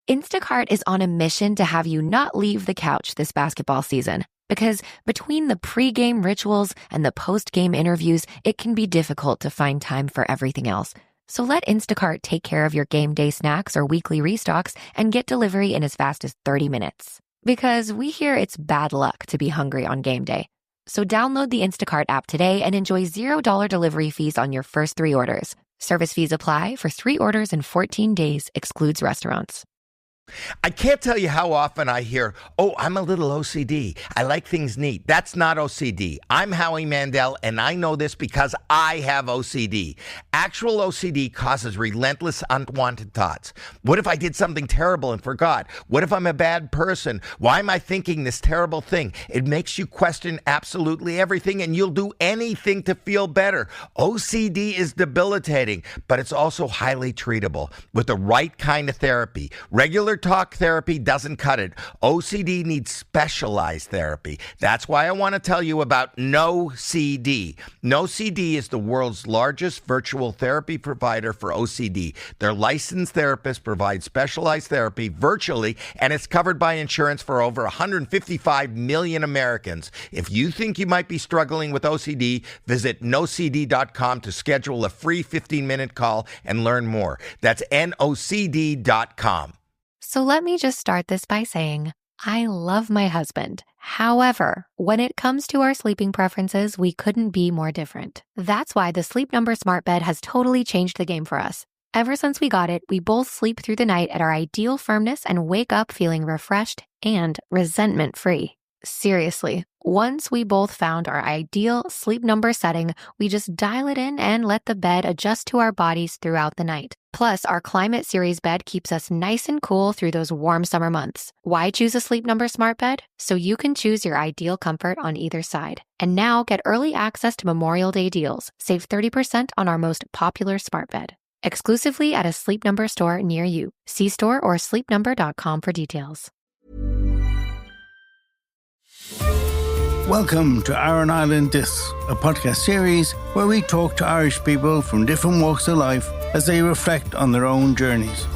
Instacart is on a mission to have you not leave the couch this basketball season. Because between the pre-game rituals and the post-game interviews, it can be difficult to find time for everything else. So let Instacart take care of your game day snacks or weekly restocks and get delivery in as fast as 30 minutes. Because we hear it's bad luck to be hungry on game day. So download the Instacart app today and enjoy $0 delivery fees on your first 3 orders. Service fees apply for 3 orders in 14 days, excludes restaurants. I can't tell you how often I hear, oh, I'm a little OCD. I like things neat. That's not OCD. I'm Howie Mandel, and I know this because I have OCD. Actual OCD causes relentless unwanted thoughts. What if I did something terrible and forgot? What if I'm a bad person? Why am I thinking this terrible thing? It makes you question absolutely everything, and you'll do anything to feel better. OCD is debilitating, but it's also highly treatable with the right kind of therapy. Regular talk therapy doesn't cut it. OCD needs specialized therapy. That's why I want to tell you about NoCD. NoCD is the world's largest virtual therapy provider for OCD. Their licensed therapists provide specialized therapy virtually, and it's covered by insurance for over 155 million Americans. If you think you might be struggling with OCD, visit nocd.com to schedule a free 15-minute call and learn more. That's nocd.com. So let me just start this by saying, I love my husband. However, when it comes to our sleeping preferences, we couldn't be more different. That's why the Sleep Number Smart Bed has totally changed the game for us. Ever since we got it, we both sleep through the night at our ideal firmness and wake up feeling refreshed and resentment-free. Seriously, once we both found our ideal sleep number setting, we just dial it in and let the bed adjust to our bodies throughout the night. Plus, our Climate Series bed keeps us nice and cool through those warm summer months. Why choose a Sleep Number Smart Bed? So you can choose your ideal comfort on either side. And now get early access to Memorial Day deals. Save 30% on our most popular smart bed. Exclusively at a Sleep Number store near you. See store or sleepnumber.com for details. Welcome to Aran Island Discs, a podcast series where we talk to Irish people from different walks of life as they reflect on their own journeys.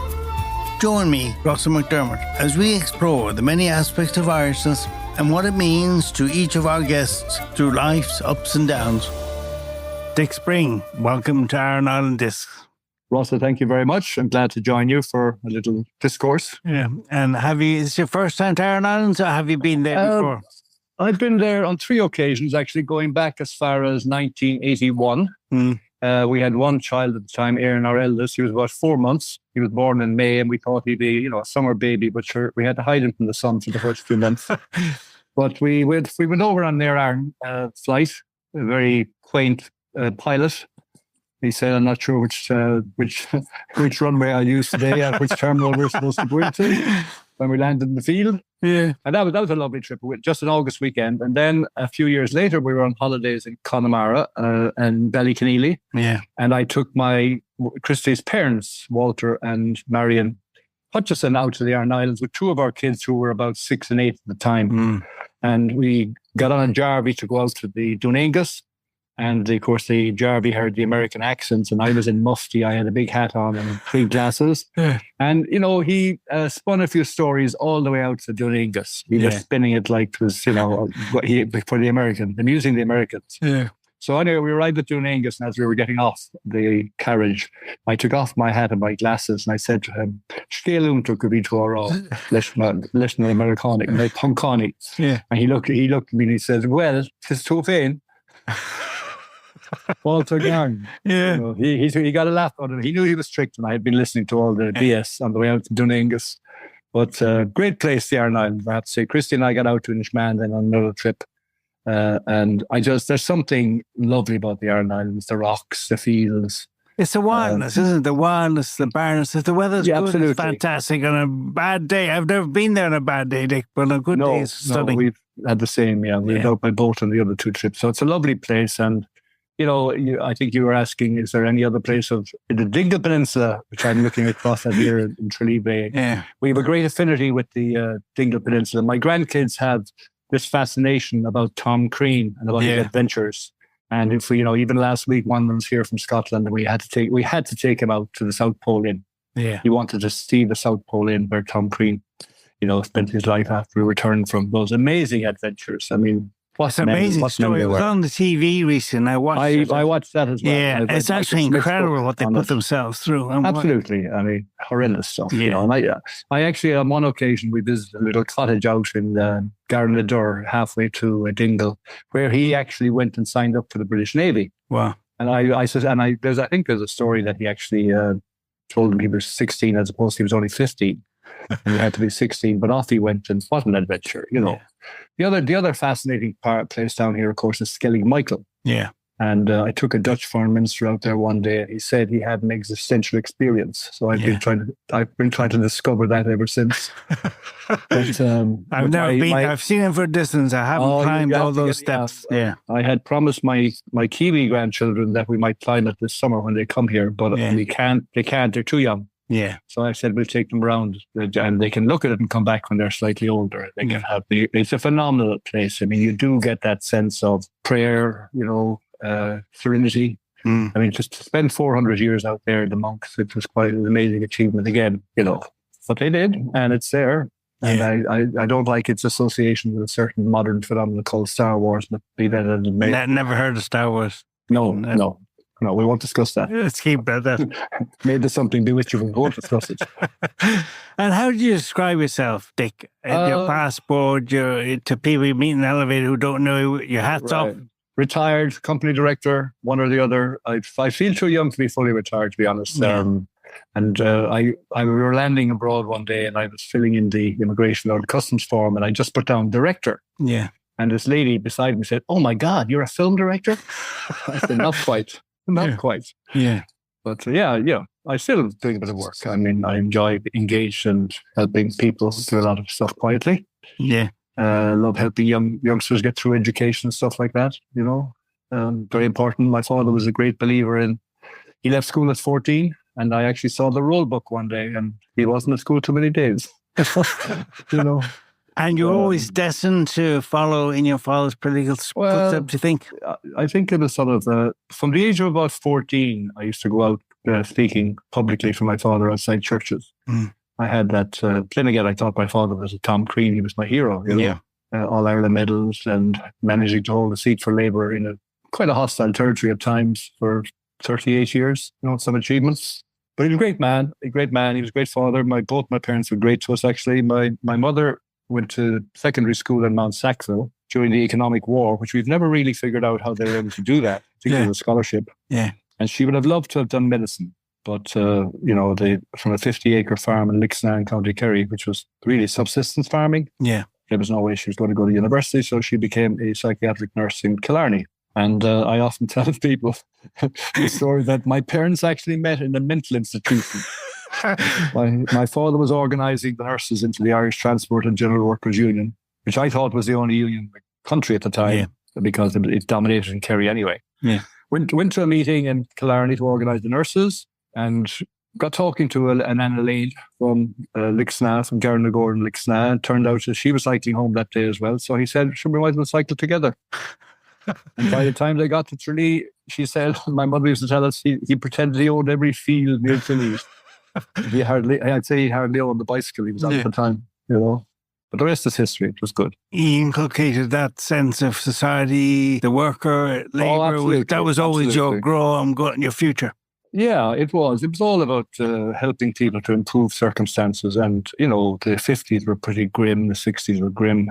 Join me, Russell McDermott, as we explore the many aspects of Irishness and what it means to each of our guests through life's ups and downs. Dick Spring, welcome to Aran Island Discs. Russell, thank you very much. I'm glad to join you for a little discourse. Yeah, and is it your first time to Aran Islands, or have you been there before? I've been there on 3 occasions, actually, going back as far as 1981. We had one child at the time, Aran, our eldest. He was about 4 months. He was born in May, and we thought he'd be, a summer baby, but sure, we had to hide him from the sun for the first few months. But we went over on their Aran flight, a very quaint pilot. He said, I'm not sure which runway I'll use today and which terminal we're supposed to go into when we landed in the field. Yeah. And that was a lovely trip, just an August weekend. And then a few years later, we were on holidays in Connemara and Ballyconneely. Yeah. And I took Christy's parents, Walter and Marion Hutchison, out to the Aran Islands with 2 of our kids who were about 6 and 8 at the time. And we got on a Jarvie to go out to the Dunaingus. And of course, the Jarvie heard the American accents, and I was in mufti. I had a big hat on and big glasses. Yeah. And, he spun a few stories all the way out to Dunaingus. He was spinning it like it was, for the American, amusing the Americans. Yeah. So anyway, we arrived at Dunaingus, and as we were getting off the carriage, I took off my hat and my glasses, and I said to him, Scalum took a bit or all, listen Americanic, and Punkani. Yeah. And he looked at me and he said, well, it's too fain. Walter Gang. Yeah. He got a laugh out of it. He knew he was tricked, and I had been listening to all the BS on the way out to Dunaingus. But great place, the Aran Islands, I have to say. Christy and I got out to Inishman then on another trip. And there's something lovely about the Aran Islands, the rocks, the fields. It's the wildness, isn't it? The wildness, the barrenness. If the weather's good, absolutely. It's fantastic. On a bad day, I've never been there on a bad day, Dick, but on a good day, it's stunning. No, we've had the same, We were out by boat on the other 2 trips. So it's a lovely place. And, I think you were asking, is there any other place of the Dingle Peninsula, which I'm looking across at here in Tralee Bay. Yeah. We have a great affinity with the Dingle Peninsula. My grandkids have this fascination about Tom Crean and about his adventures. And if we, even last week, one was here from Scotland, and we had to take him out to the South Pole Inn. Yeah. He wanted to see the South Pole Inn where Tom Crean, spent his life after he returned from those amazing adventures. I mean, it's an amazing story. It was on the TV recently. I watched that as well. Yeah, it's actually incredible what they put themselves through. Absolutely. I mean, horrendous stuff. Yeah. And I actually, on one occasion, we visited a little cottage out in Garnadur, halfway to Dingle, where he actually went and signed up for the British Navy. Wow. And I think there's a story that he actually told him he was 16 as opposed to he was only 15. And he had to be 16, but off he went, and what an adventure, Yeah. The other fascinating place down here, of course, is Skellig Michael. Yeah. And I took a Dutch foreign minister out there one day, and he said he had an existential experience. So I've been trying to discover that ever since. But, I've never been. I've seen him for a distance. I haven't climbed all those steps. Yeah. I had promised my Kiwi grandchildren that we might climb it this summer when they come here, but we can't. They can't. They're too young. Yeah. So I said we'll take them around, and they can look at it and come back when they're slightly older. They can have it's a phenomenal place. I mean, you do get that sense of prayer, serenity. I mean, just to spend 400 years out there, the monks, it was quite an amazing achievement again, But they did, and it's there. And I don't like its association with a certain modern phenomenon called Star Wars. But be that as it may. Never heard of Star Wars. No, we won't discuss that. Let's keep that. Maybe something be with you, we won't discuss it. And how do you describe yourself, Dick? Your passport, to people you meet in the elevator who don't know, your hat's off. Retired, company director, one or the other. I feel too young to be fully retired, to be honest. Yeah. We were landing abroad one day, and I was filling in the immigration or the customs form, and I just put down director. Yeah. And this lady beside me said, "Oh my God, you're a film director?" I said, "Not quite. Not quite." Yeah. But I still doing a bit of work. I mean, I enjoy being engaged and helping people do a lot of stuff quietly. Yeah. Love helping youngsters get through education and stuff like that, Very important. My father was a great believer he left school at 14, and I actually saw the roll book one day, and he wasn't at school too many days. And you're always destined to follow in your father's political footsteps, you think? I think it was sort of, from the age of about 14, I used to go out speaking publicly for my father outside churches. Mm. I had that, then again, I thought my father was a Tom Crean. He was my hero, Yeah. All Ireland medals and managing to hold the seat for Labour in quite a hostile territory at times for 38 years, some achievements. But he was a great man. He was a great father. Both my parents were great to us, actually. My mother went to secondary school in Mount Sackville during the economic war, which we've never really figured out how they were able to do that, particularly with scholarship. Yeah. And she would have loved to have done medicine. But, from a 50-acre farm in Lixnaw in County Kerry, which was really subsistence farming, yeah, there was no way she was going to go to university, so she became a psychiatric nurse in Killarney. And I often tell people the story that my parents actually met in a mental institution. My father was organising the nurses into the Irish Transport and General Workers Union, which I thought was the only union in the country at the time, because it dominated in Kerry anyway. Yeah. Went to a meeting in Killarney to organise the nurses, and got talking to an Anna Lane from Lixnaw, from Garnagur and Lixnaw, and turned out that she was cycling home that day as well. So he said, "Sure, we might as well cycle together." And by the time they got to Tralee, she said, my mother used to tell us, he pretended he owned every field near Tralee. I'd say he hardly owned the bicycle he was on at the time, But the rest is history. It was good. He inculcated that sense of society, the worker, labour. That was always your your future. Yeah, it was. It was all about helping people to improve circumstances. And, the 50s were pretty grim. The 60s were grim.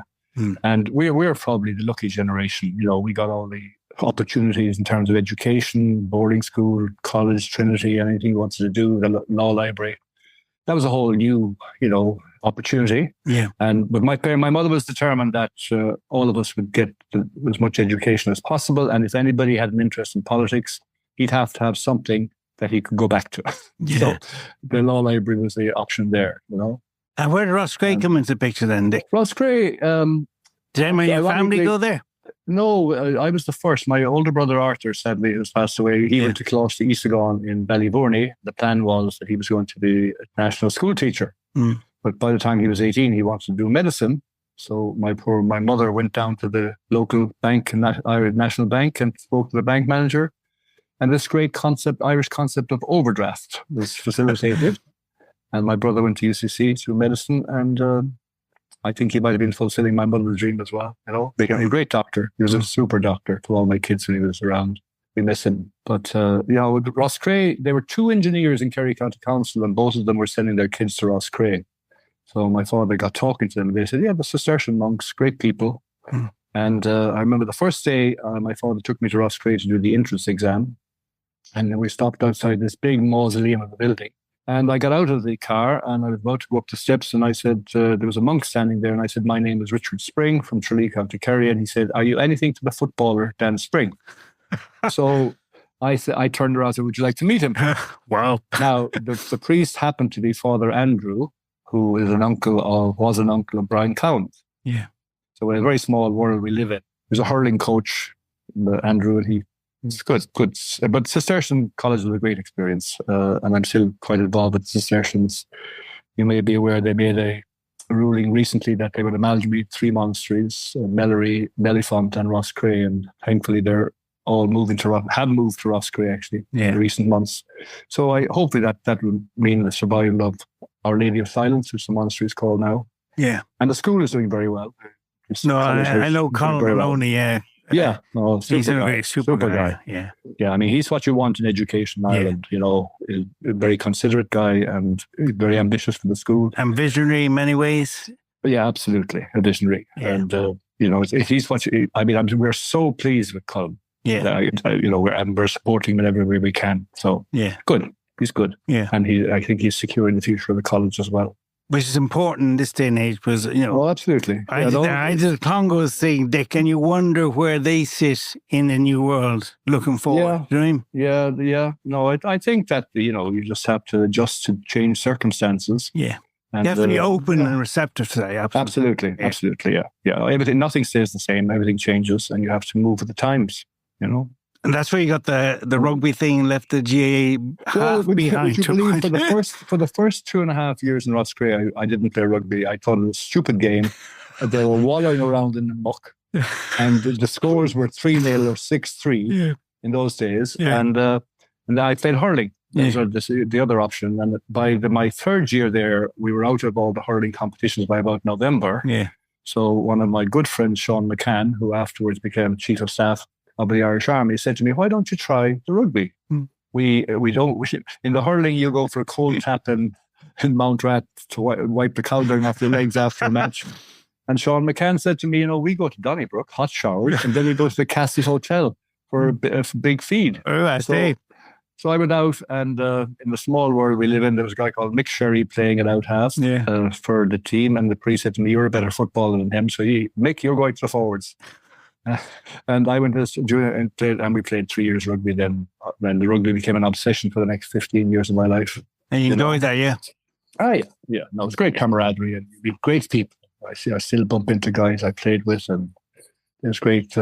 And we're probably the lucky generation. We got all the opportunities in terms of education, boarding school, college, Trinity, anything you wanted to do, the law library. That was a whole new, opportunity. Yeah. But my mother was determined that all of us would get as much education as possible. And if anybody had an interest in politics, he'd have to have something that he could go back to. Yeah. So the law library was the option there, And where did Ross Gray come into the picture then, Dick? Ross Gray... did anyone in your family go there? No, I was the first. My older brother Arthur, sadly, has passed away. He went to Closs to Eastagon in Ballyvourney. The plan was that he was going to be a national school teacher. Mm. But by the time he was 18, he wanted to do medicine. So my mother went down to the local bank, Irish National Bank, and spoke to the bank manager. And this great Irish concept of overdraft was facilitated. And my brother went to UCC to medicine, and I think he might have been fulfilling my mother's dream as well. Became a great doctor. He was a super doctor to all my kids when he was around. We miss him. But, with Roscrea, there were 2 engineers in Kerry County Council, and both of them were sending their kids to Roscrea. So my father got talking to them, and they said, the Cistercian monks, great people. And I remember the first day, my father took me to Roscrea to do the entrance exam. And then we stopped outside this big mausoleum of the building. And I got out of the car and I was about to go up the steps, and I said, there was a monk standing there, and I said, my name is Richard Spring from Tralee, County Kerry. And he said, are you anything to the footballer Dan Spring? So I turned around and said, would you like to meet him? Wow. Now, the priest happened to be Father Andrew, who was an uncle of Brian Cowan. Yeah. So in a very small world we live in. There's a hurling coach, Andrew, and it's good. But Cistercian College was a great experience, and I'm still quite involved with Cistercians. You may be aware they made a ruling recently that they would amalgamate 3 monasteries, Mellery, Mellifont and Roscrea, and thankfully they're all have moved to Roscrea actually in recent months. So hopefully that will mean the survival of Our Lady of Silence, which the monastery is called now. Yeah. And the school is doing very well. I know Colin Maloney, Yeah, no, he's a super guy. Yeah. I mean, he's what you want in education in Ireland. Is a very considerate guy and very ambitious for the school and visionary in many ways. Yeah, absolutely, a visionary. And he's what we're so pleased with Colin. Yeah, we're supporting him in every way we can. So good. He's good. Yeah, and I think he's securing the future of the college as well. Which is important in this day and age because, Oh, absolutely. I did Congo's thing, Dick, and you wonder where they sit in the new world looking forward. Yeah. Do you know what I mean? Yeah. No, I think that, you just have to adjust to change circumstances. Yeah. And, definitely open and receptive to that. Absolutely. Yeah. Nothing stays the same. Everything changes and you have to move with the times, And that's where you got the rugby thing left the GAA half behind. Would you believe for the first 2.5 years in Roscrea, I didn't play rugby. I thought it was a stupid game. They were wallowing around in the muck. And the scores were 3-0 or 6-3 in those days. Yeah. And I played hurling. Those are the other option. And by my third year there, we were out of all the hurling competitions by about November. Yeah. So one of my good friends, Sean McCann, who afterwards became Chief of Staff of the Irish Army, said to me, why don't you try the rugby? We don't, in the hurling, you go for a cold tap in Mount Rat to wipe the cow down off your legs after a match. And Sean McCann said to me, we go to Donnybrook, hot showers, and then we go to the Cassie Hotel for a big feed. So I went out, and in the small world we live in, there was a guy called Mick Sherry playing it out half for the team, and the priest said to me, you're a better footballer than him, so Mick, you're going to the forwards. And I went to junior and we played 3 years rugby then. Then the rugby became an obsession for the next 15 years of my life. And you enjoyed that, yeah? Yeah. No, it was great camaraderie and great people. I still bump into guys I played with, and there's great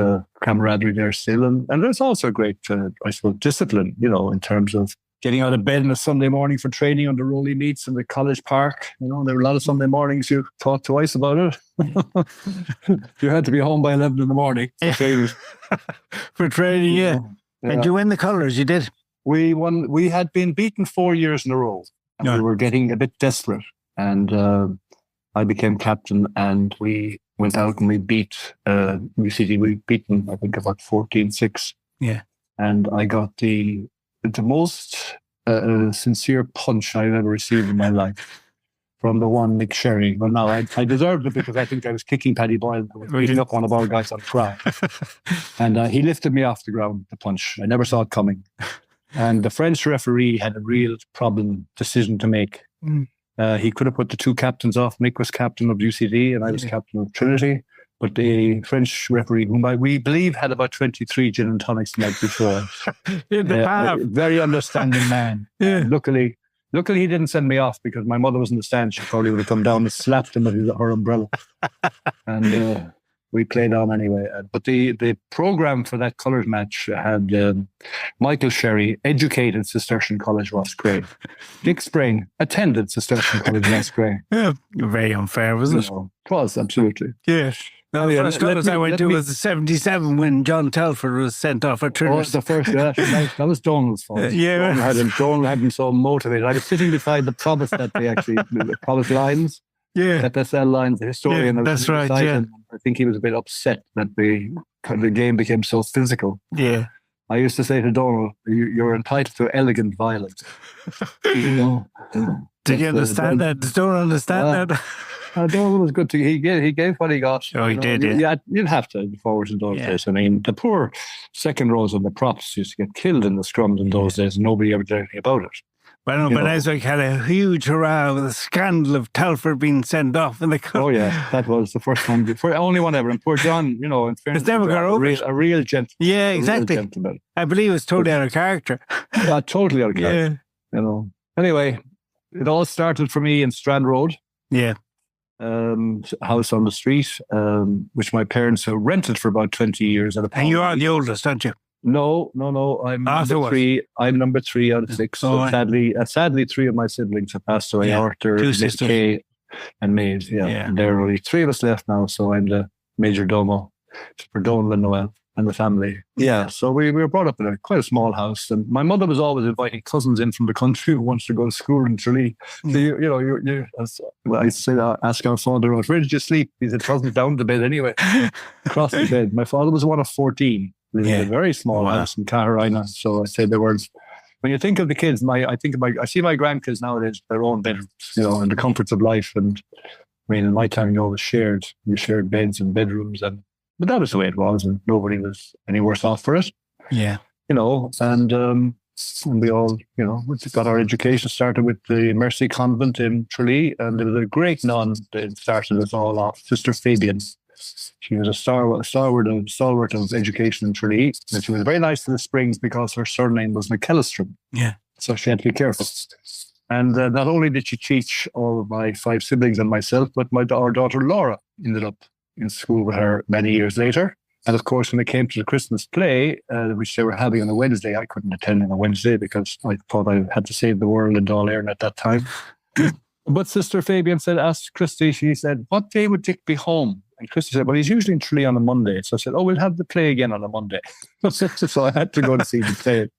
camaraderie there still. And there's also great, I suppose, discipline, in terms of getting out of bed on a Sunday morning for training on the rolly meets in the college park. There were a lot of Sunday mornings you thought twice about it. You had to be home by 11 in the morning. For training, yeah. And you win the colours, you did? We won. We had been beaten 4 years in a row. And we were getting a bit desperate. And I became captain, and we went out and we beat UCD. We beat them, I think, about 14-6. Yeah. And I got the most sincere punch I've ever received in my life from the one Mick Sherry. Well, no, I deserved it because I think I was kicking Paddy Boyle. I was beating up one of our guys on the ground. And he lifted me off the ground, the punch. I never saw it coming. And the French referee had a real decision to make. He could have put the 2 captains off. Mick was captain of UCD and I was captain of Trinity. But the French referee, whom we believe had about 23 gin and tonics the night before, very understanding man. Yeah. Luckily he didn't send me off because my mother was in the stand. She probably would have come down and slapped him with her umbrella. And we played on anyway. But the program for that colours match had Michael Sherry, educated Cistercian College, Roscrea. Dick Spring attended Cistercian College, Roscrea. Yeah, very unfair, wasn't it? It was, absolutely. Yes. No, the first college I went to was the 77 when John Telford was sent off at Turners. The first, that was Donald's fault. Yeah. Donald had him so motivated. I was sitting beside the provost that they actually, the provost lines, FSL lines, the historian. That's right, yeah. I think he was a bit upset that the game became so physical. Yeah. I used to say to Donald, you're entitled to elegant violence. Did you understand that? Did Donald understand that? Donald was good. He gave what he got. Oh, he did. Yeah, you'd have to forward in those days. I mean, the poor second rows of the props used to get killed in the scrums in those days, and nobody ever did anything about it. Well, no, but Eswick had a huge hurrah with the scandal of Telford being sent off in the cup. Oh, yeah. That was the first time, only one ever. And poor John, in fairness, it's never got over. A real gentleman. Yeah, exactly. I believe it's totally out of character. Yeah, totally out of character. Yeah. Anyway, it all started for me in Strand Road. Yeah. House on the street, which my parents have rented for about 20 years. And you are the oldest, aren't you? No. I'm number three. I'm number 3 out of 6. So sadly, 3 of my siblings have passed away. Arthur, 2 sisters, Kay, and Maeve. Yeah. And there are only 3 of us left now. So I'm the major domo for Donald and Noel and the family. Yeah. So we were brought up in quite a small house, and my mother was always inviting cousins in from the country who wants to go to school in Tralee. So I said, ask our father, where did you sleep? He said, cousins down the bed anyway, across the bed. My father was one of 14. Living in a very small house in Carolina. So I said there was. When you think of the kids, I see my grandkids nowadays, their own bedrooms, and the comforts of life. And I mean, in my time, you shared beds and bedrooms, but that was the way it was, and nobody was any worse off for it. Yeah. And we all, we got our education started with the Mercy Convent in Tralee, and there was a great nun that started us all off, Sister Fabian. She was a stalwart of education in Tralee, and she was very nice to the Springs because her surname was McAllister. Yeah. So she had to be careful. And not only did she teach all of my 5 siblings and myself, but our daughter Laura ended up in school with her many years later. And of course, when it came to the Christmas play, which they were having on a Wednesday, I couldn't attend on a Wednesday because I thought I had to save the world in Dáil Éireann at that time. But Sister Fabian asked Christy, she said, what day would Dick be home? And Christy said, well, he's usually in Tralee on a Monday. So I said, we'll have the play again on a Monday. So I had to go to see the play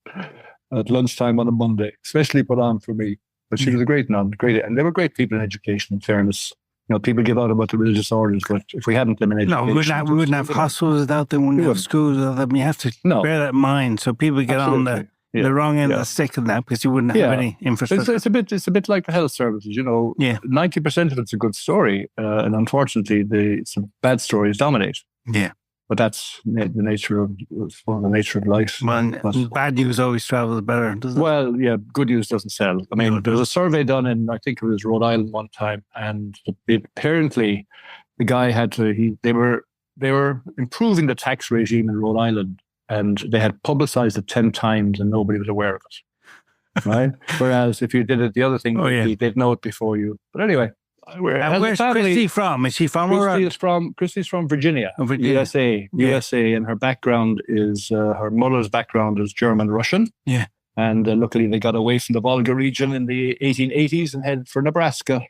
at lunchtime on a Monday, especially put on for me. But she was a great nun, and they were great people in education, in fairness. People give out about the religious orders, but if we hadn't them in education... No, we wouldn't have hospitals without them, we wouldn't have schools without them. You have to bear that in mind. So people get on the wrong end of the stick in that because you wouldn't have any infrastructure. It's a bit like the health services, 90% of it's a good story, and unfortunately, some bad stories dominate. Yeah. But that's the nature of life. Well, bad news always travels better, doesn't it? Well, yeah, good news doesn't sell. I mean, there was a survey done in, I think it was Rhode Island one time, and apparently the guy they were improving the tax regime in Rhode Island, and they had publicized it 10 times and nobody was aware of it. Right? Whereas if you did it the other thing, they'd know it before you. But anyway. Where's Christy from? Is she from? Christy's from Virginia, USA, and her background is her mother's background is German-Russian. Yeah, and luckily they got away from the Volga region in the 1880s and headed for Nebraska,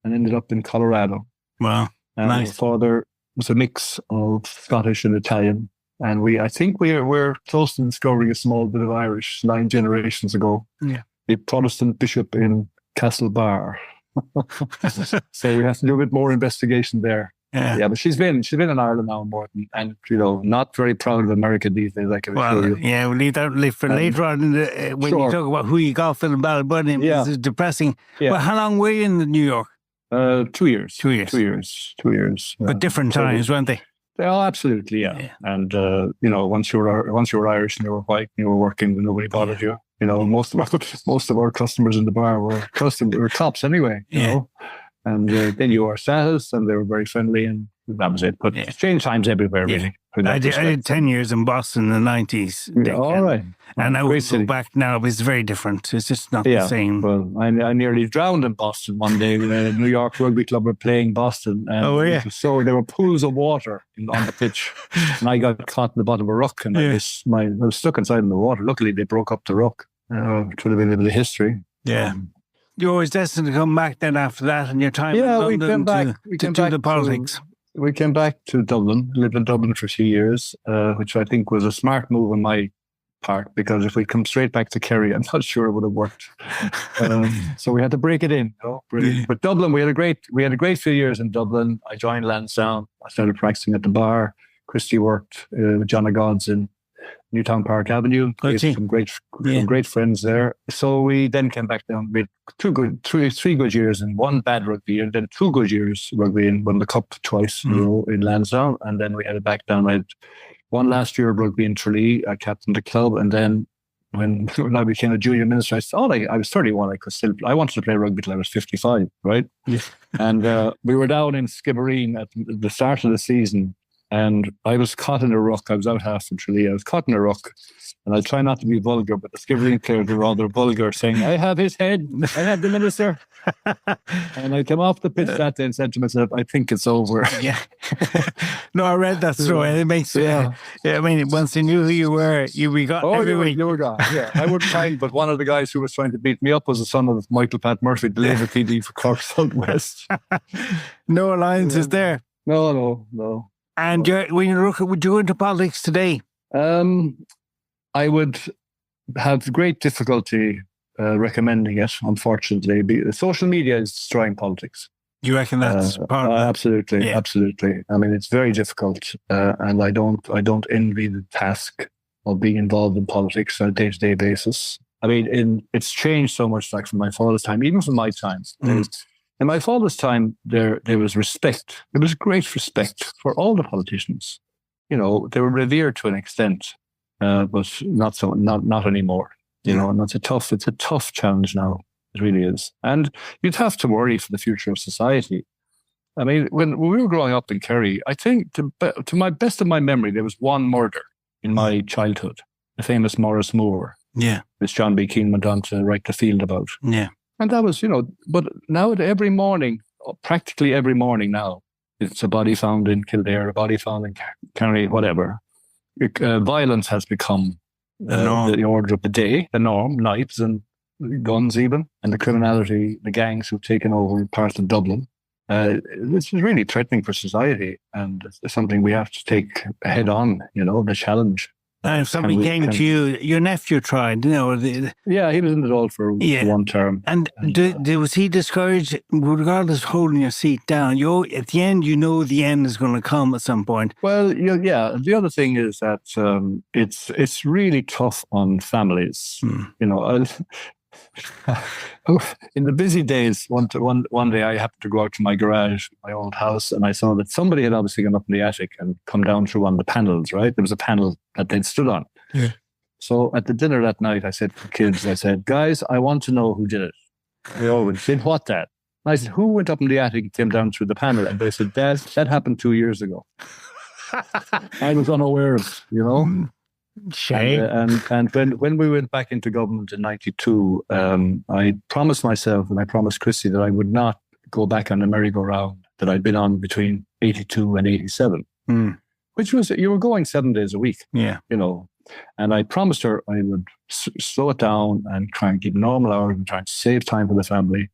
and ended up in Colorado. Wow, and nice. Her father was a mix of Scottish and Italian, and I think we're close to discovering a small bit of Irish 9 generations ago. Yeah, the Protestant bishop in Castlebar. So we have to do a bit more investigation there. Yeah, but she's been in Ireland now more and not very proud of America these days. I can assure you. Yeah, we'll leave that for later on when you talk about who you got in Ballybunny. Yeah, it's depressing. Yeah. Well, how long were you in New York? 2 years. 2 years. 2 years. But different times, weren't they? Oh, absolutely, yeah. And once you were Irish and you were white and you were working, nobody bothered you. Most of our customers in the bar were cops anyway. You know? And then you were status, and they were very friendly, and that was it. But change times everywhere, really. I did 10 years in Boston in the 90s. Yeah, all right. And I would go city. back now, but it's very different. It's just not the same. Well, I nearly drowned in Boston one day when a New York Rugby Club were playing Boston. And so there were pools of water on the pitch. And I got caught in the bottom of a ruck and I was stuck inside in the water. Luckily, they broke up the ruck. It would have been a bit of history. Yeah. You're always destined to come back then after that and your time in London we came back to do the politics. We came back to Dublin, lived in Dublin for a few years, which I think was a smart move on my part, because if we'd come straight back to Kerry, I'm not sure it would have worked. So we had to break it in. But Dublin, we had a great few years in Dublin. I joined Lansdowne. I started practicing at the bar. Christy worked with John O'God's in Newtown Park Avenue. We had some great friends there. So we then came back down. We had three good years and one bad rugby year, and then 2 good years rugby and won the cup twice in a row in Lansdowne. And then we headed back down. I had one last year of rugby in Tralee. I captained the club. And then when I became a junior minister, I thought I was 31. I wanted to play rugby till I was 55, right? Yeah. And we were down in Skibbereen at the start of the season. And I was caught in a ruck. I was out half in Tralee. I was caught in a ruck. And I try not to be vulgar, but the Skibbereen players were rather vulgar, saying, I have his head. I have the minister. And I came off the pitch that day and said to myself, I think it's over. Yeah. No, I read that story. It makes I mean, once they knew who you were, you got every week. You were gone. Yeah. I wouldn't mind, but one of the guys who was trying to beat me up was the son of Michael Pat Murphy, the Labour TD for Cork Southwest. No alliances there. No. And would you go into politics today? I would have great difficulty recommending it, unfortunately. Social media is destroying politics. You reckon that's part of it? Absolutely. I mean, it's very difficult, and I don't envy the task of being involved in politics on a day-to-day basis. I mean, it's changed so much, like from my father's time, even from my time. In my father's time, there was respect. There was great respect for all the politicians. You know, they were revered to an extent, but not anymore. You know, and it's a tough challenge now. It really is. And you'd have to worry for the future of society. I mean, when we were growing up in Kerry, I think to my best of my memory, there was one murder in my childhood, the famous Morris Moore. Yeah. Which John B. Keane went on to write the field about. Yeah. And that was, but now every morning, practically every morning now, it's a body found in Kildare, a body found in Kerry, whatever. Violence has become the order of the day, the norm, knives and guns even, and the criminality, the gangs who've taken over parts of Dublin. This is really threatening for society, and it's something we have to take head on, the challenge. And if somebody came to you, your nephew tried, Yeah, he was in the Dáil for one term. And was he discouraged, regardless of holding your seat down? At the end, the end is going to come at some point. Well, yeah. The other thing is that it's really tough on families. In the busy days, one day I happened to go out to my garage, my old house, and I saw that somebody had obviously gone up in the attic and come down through one of the panels, right? There was a panel that they'd stood on. Yeah. So at the dinner that night, I said to the kids, guys, I want to know who did it. They all went, did what that? And I said, who went up in the attic and came down through the panel? And they said, Dad, that happened 2 years ago. I was unaware of, Shame. And when we went back into government in 92, I promised myself and I promised Christy that I would not go back on the merry-go-round that I'd been on between 82 and 87, which was, you were going 7 days a week, and I promised her I would slow it down and try and keep normal hours and try and save time for the family.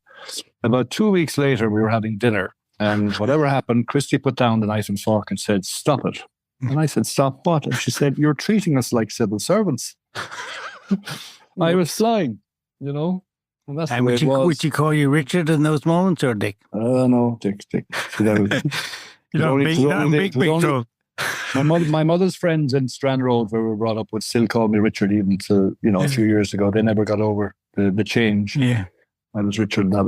About 2 weeks later, we were having dinner, and whatever happened, Christy put down the knife and fork and said, "Stop it." And I said, "Stop what?" And she said, "You're treating us like civil servants." I was flying, And that's the way it was. Would she call you Richard in those moments, or Dick? No, Dick. My mother's friends in Strand Road, where we were brought up, would still call me Richard even to, a few years ago. They never got over the change. Yeah. I was Richard. But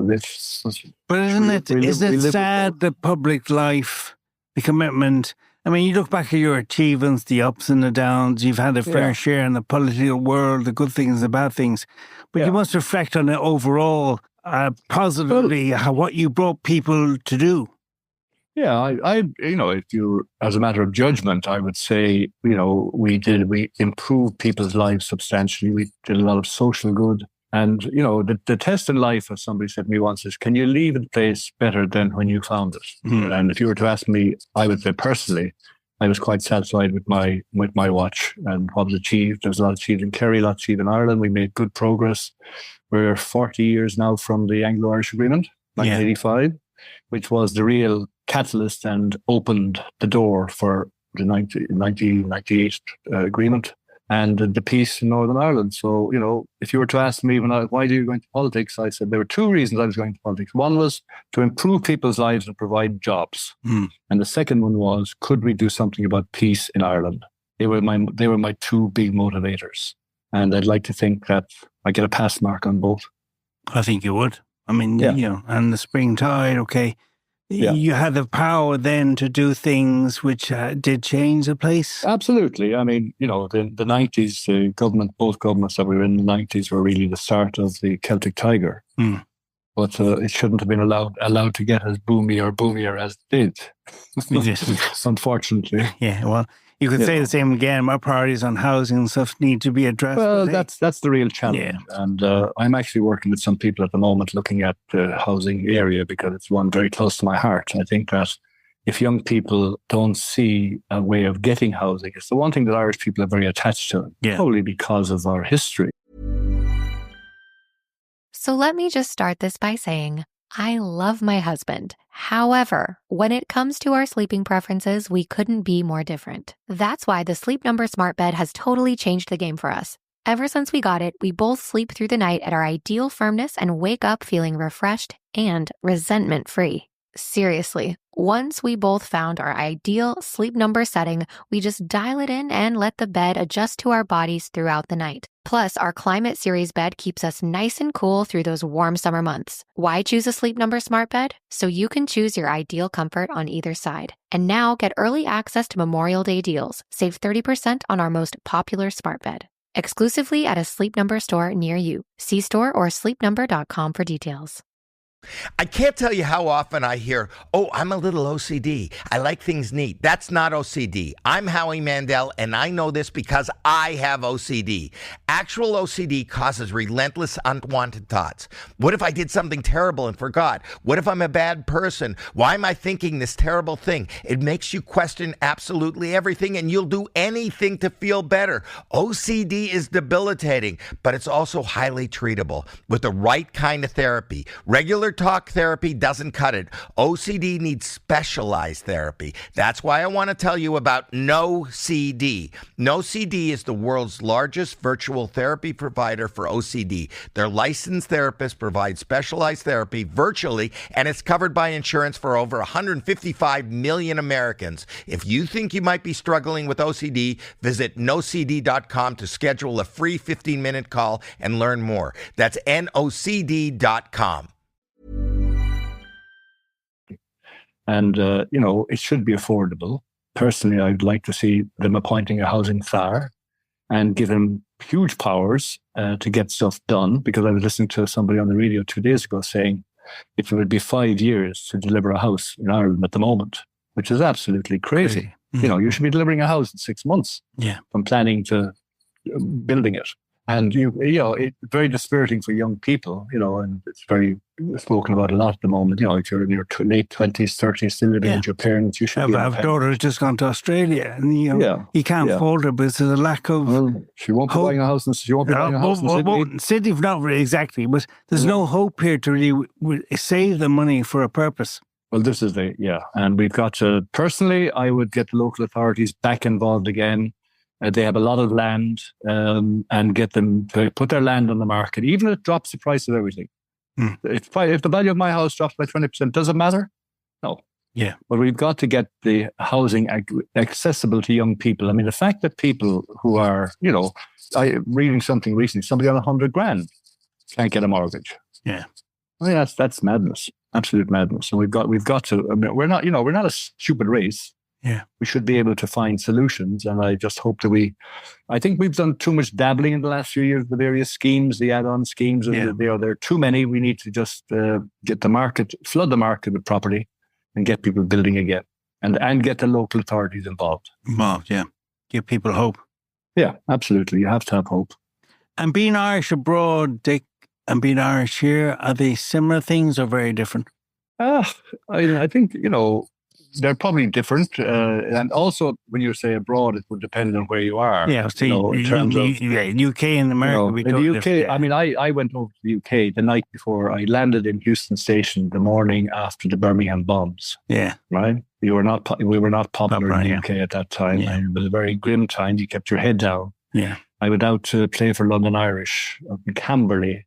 isn't it sad, the public life, the commitment? I mean, you look back at your achievements, the ups and the downs, you've had a fair share in the political world, the good things, the bad things. But you must reflect on it overall, positively, what you brought people to do. Yeah, if you, as a matter of judgment, I would say, we improved people's lives substantially. We did a lot of social good. And, the test in life, as somebody said to me once, is, can you leave a place better than when you found it? And if you were to ask me, I would say personally, I was quite satisfied with my watch and what was achieved. There was a lot achieved in Kerry, a lot achieved in Ireland. We made good progress. We're 40 years now from the Anglo-Irish Agreement, 1985, which was the real catalyst and opened the door for the 1998 agreement and the peace in Northern Ireland. So, if you were to ask me why do you go into politics, I said there were two reasons I was going into politics. One was to improve people's lives and provide jobs. And the second one was, could we do something about peace in Ireland? They were my two big motivators. And I'd like to think that I get a pass mark on both. I think you would. I mean, and the spring tide, okay. Yeah. You had the power then to do things which did change the place? Absolutely. I mean, the 90s, both governments that were in the 90s were really the start of the Celtic Tiger. But it shouldn't have been allowed to get as boomier as it did. Unfortunately. Yeah, well, you could say the same again. My priorities on housing and stuff need to be addressed. Well, that's the real challenge. Yeah. And I'm actually working with some people at the moment looking at the housing area because it's one very close to my heart. I think that if young people don't see a way of getting housing, it's the one thing that Irish people are very attached to, probably because of our history. So let me just start this by saying, I love my husband. However, when it comes to our sleeping preferences, we couldn't be more different. That's why the Sleep Number Smart Bed has totally changed the game for us. Ever since we got it, we both sleep through the night at our ideal firmness and wake up feeling refreshed and resentment-free. Seriously, once we both found our ideal sleep number setting, we just dial it in and let the bed adjust to our bodies throughout the night. Plus, our Climate Series bed keeps us nice and cool through those warm summer months. Why choose a Sleep Number Smart Bed? So you can choose your ideal comfort on either side. And now get early access to Memorial Day deals. Save 30% on our most popular smart bed. Exclusively at a Sleep Number store near you. See store or sleepnumber.com for details. I can't tell you how often I hear, oh, I'm a little OCD. I like things neat. That's not OCD. I'm Howie Mandel, and I know this because I have OCD. Actual OCD causes relentless unwanted thoughts. What if I did something terrible and forgot? What if I'm a bad person? Why am I thinking this terrible thing? It makes you question absolutely everything, and you'll do anything to feel better. OCD is debilitating, but it's also highly treatable with the right kind of therapy. Regular talk therapy doesn't cut it. OCD needs specialized therapy. That's why I want to tell you about NoCD. NoCD is the world's largest virtual therapy provider for OCD. Their licensed therapists provide specialized therapy virtually, and it's covered by insurance for over 155 million Americans. If you think you might be struggling with OCD, visit nocd.com to schedule a free 15-minute call and learn more. That's nocd.com. And, it should be affordable. Personally, I'd like to see them appointing a housing czar and give him huge powers to get stuff done. Because I was listening to somebody on the radio 2 days ago saying it would be 5 years to deliver a house in Ireland at the moment, which is absolutely crazy. Mm-hmm. You should be delivering a house in 6 months from planning to building it. And, it's very dispiriting for young people, and it's very spoken about a lot at the moment. If you're in your late 20s, 30s, still living with your parents, you should be. I've a daughter who's just gone to Australia, and, he can't afford her, but there's a lack of. Well, she won't be buying a house in Sydney. Sydney, not really exactly, but there's no hope here to really save the money for a purpose. Well, this is and we've got to, personally, I would get the local authorities back involved again. They have a lot of land and get them to put their land on the market, even if it drops the price of everything. If the value of my house drops by 20%, does it matter? No. Yeah. But we've got to get the housing accessible to young people. I mean, the fact that people who are, I reading something recently, somebody on 100 grand can't get a mortgage. Yeah. I mean, that's madness, absolute madness. And we've got to, we're not a stupid race. Yeah. We should be able to find solutions. And I just hope that I think we've done too much dabbling in the last few years with various schemes, the add-on schemes. There are too many. We need to just flood the market with property, and get people building again, and get the local authorities involved. Yeah. Give people hope. Yeah, absolutely. You have to have hope. And being Irish abroad, Dick, and being Irish here, are they similar things or very different? I think, they're probably different. And also, when you say abroad, it would depend on where you are. Yeah, so in terms of UK and America. in the UK, I mean, I went over to the UK the night before. I landed in Houston Station the morning after the Birmingham bombs. Yeah. Right? We were not popular in the yeah. UK at that time. Yeah. And it was a very grim time. You kept your head down. Yeah. I went out to play for London Irish up in Camberley.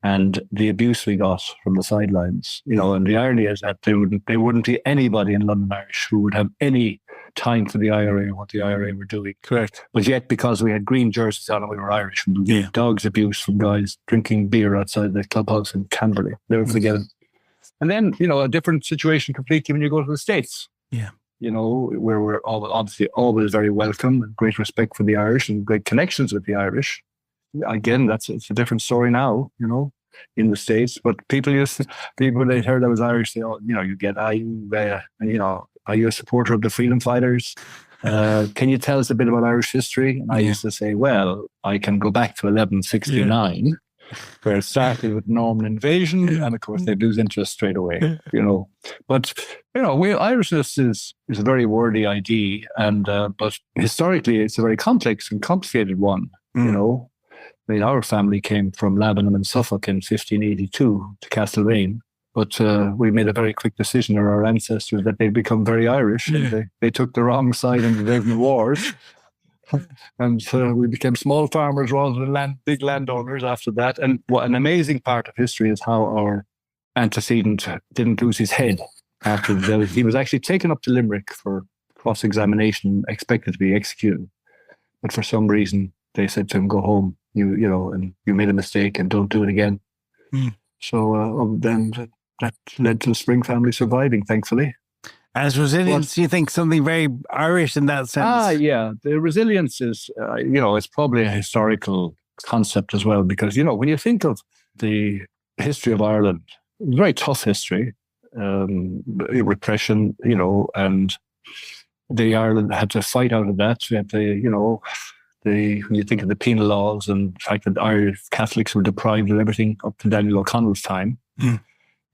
And the abuse we got from the sidelines, and the irony is that there wouldn't be anybody in London Irish who would have any time for the IRA or what the IRA were doing. Correct. But yet, because we had green jerseys on and we were Irish, we get dogs abuse from guys drinking beer outside the clubhouse in Canberra. Never forget it. And then, a different situation completely when you go to the States. Yeah. Where we're obviously always very welcome and great respect for the Irish and great connections with the Irish. Again, it's a different story now, in the States. But people when they heard I was Irish, they all, you get, are you a supporter of the freedom fighters? Can you tell us a bit about Irish history? And I used to say, well, I can go back to 1169, where it started with Norman invasion, and of course they lose interest straight away, But Irishness is a very wordy idea, and but historically it's a very complex and complicated one, I mean, our family came from Lavenham in Suffolk in 1582 to Castlemaine, but we made a very quick decision, or our ancestors, that they'd become very Irish. And they took the wrong side in the Devon Wars. And we became small farmers rather than big landowners after that. And what an amazing part of history is how our antecedent didn't lose his head after he was actually taken up to Limerick for cross-examination, expected to be executed. But for some reason, they said to him, go home. And you made a mistake and don't do it again. So then that led to the Spring family surviving, thankfully. As resilience, do you think something very Irish in that sense? Yeah. The resilience is, it's probably a historical concept as well, because, when you think of the history of Ireland, it was a very tough history, repression, and the Ireland had to fight out of that. We had to, when you think of the penal laws and the fact that Irish Catholics were deprived of everything up to Daniel O'Connell's time.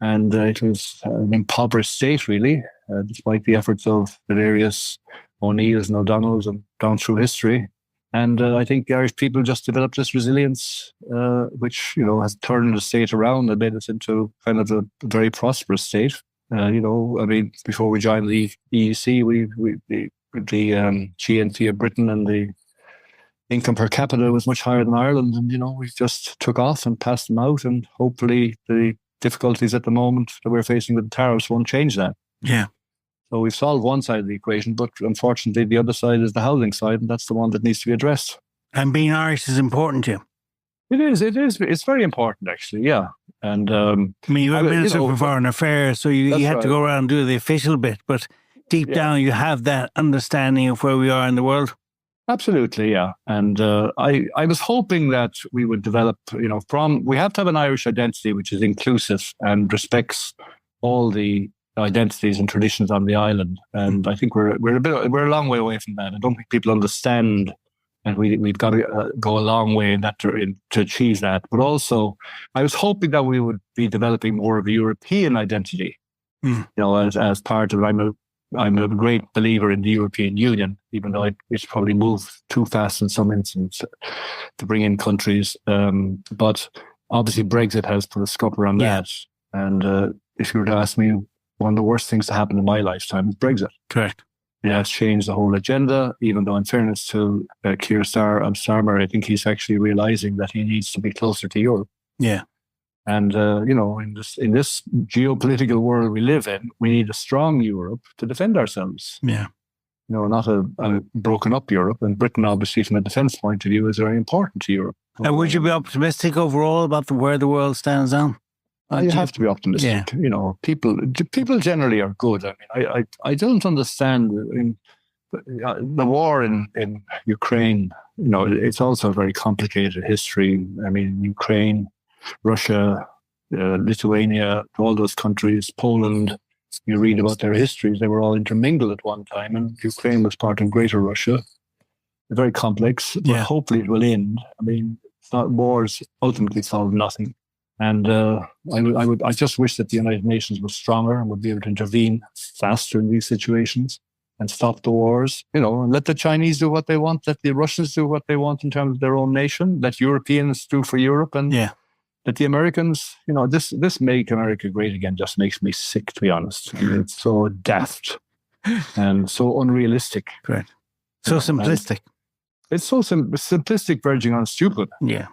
And it was an impoverished state, really, despite the efforts of the various O'Neills and O'Donnells and down through history. And I think the Irish people just developed this resilience, which, has turned the state around and made us into kind of a very prosperous state. Before we joined the EEC, the GNP of Britain and the income per capita was much higher than Ireland, and we just took off and passed them out, and hopefully the difficulties at the moment that we're facing with the tariffs won't change that. Yeah. So we've solved one side of the equation, but unfortunately the other side is the housing side, and that's the one that needs to be addressed. And being Irish is important to you. It is. It's very important, actually, yeah. And you were Minister for Foreign Affairs, so you had to go around and do the official bit, but deep down you have that understanding of where we are in the world. Absolutely, yeah. And I was hoping that we would develop, we have to have an Irish identity which is inclusive and respects all the identities and traditions on the island. And I think we're a long way away from that. I don't think people understand, and we've got to go a long way in that to achieve that. But also, I was hoping that we would be developing more of a European identity. As part of I'm a great believer in the European Union, even though it's probably moved too fast in some instances to bring in countries. But obviously Brexit has put a scupper on that. And if you were to ask me, one of the worst things to happen in my lifetime is Brexit. Correct. It has changed the whole agenda, even though in fairness to Keir Starmer, I think he's actually realising that he needs to be closer to Europe. Yeah. And, in this geopolitical world we live in, we need a strong Europe to defend ourselves. Yeah. Not a broken up Europe. And Britain, obviously, from a defence point of view, is very important to Europe. And would you be optimistic overall about where the world stands now? You have to be optimistic. Yeah. People generally are good. I don't understand the war in Ukraine. It's also a very complicated history. Ukraine, Russia, Lithuania, all those countries, Poland, you read about their histories, they were all intermingled at one time, and Ukraine was part of Greater Russia. Very complex, but hopefully it will end. I mean, wars ultimately solve nothing. And I just wish that the United Nations was stronger and would be able to intervene faster in these situations and stop the wars, and let the Chinese do what they want, let the Russians do what they want in terms of their own nation, let Europeans do for Europe, and let the Americans, this Make America Great Again just makes me sick, to be honest. I mean, it's so daft and so unrealistic. Great. So simplistic. It's so simplistic, verging on stupid. Yeah.